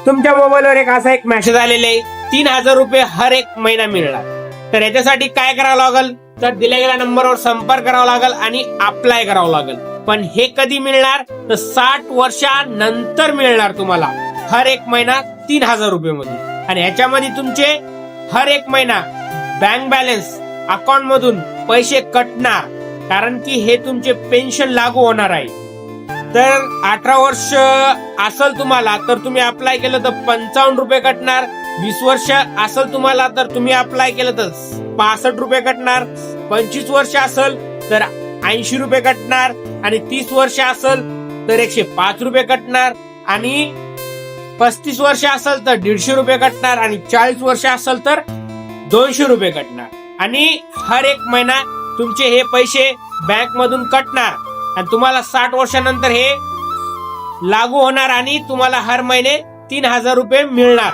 तुमच्या मोबाईलवर एक असा एक मेसेज आलेला आहे, 3,000 रुपये हर एक महिना मिळणार। तर याच्यासाठी काय करावं लागेल, तर दिल्या गेल्या नंबरवर संपर्क करावा लागेल आणि अप्लाय करावं लागेल। पण हे कधी मिळणार, तर 60 वर्षानंतर मिळणार तुम्हाला हर एक महिना 3,000 रुपये मध्ये। आणि ह्याच्यामध्ये तुमचे हर एक महिना बँक बॅलन्स अकाउंट मधून पैसे कटणार, कारण की हे तुमचे पेन्शन लागू होणार आहे। तर 18 वर्ष असेल तुम्हाला तर तुम्ही अप्लाय केलं तर 55 रुपये कटणार, 20 वर्ष असेल तुम्हाला तर तुम्ही अप्लाय केलं तर 65 रुपये कटणार, 25 वर्ष असेल तर 80 रुपये कटणार, आणि 30 वर्ष असेल तर 105 रुपये कटणार, आणि 35 वर्ष असेल तर 150 रुपये कटणार, आणि 40 वर्ष असेल तर 200 रुपये कटणार। आणि हर एक महिना तुमचे हे पैसे बँक मधून कटणार, आणि तुम्हाला 60 वर्षानंतर हे लागू होणार, आणि तुम्हाला हर महिने 3,000 रुपये मिळणार।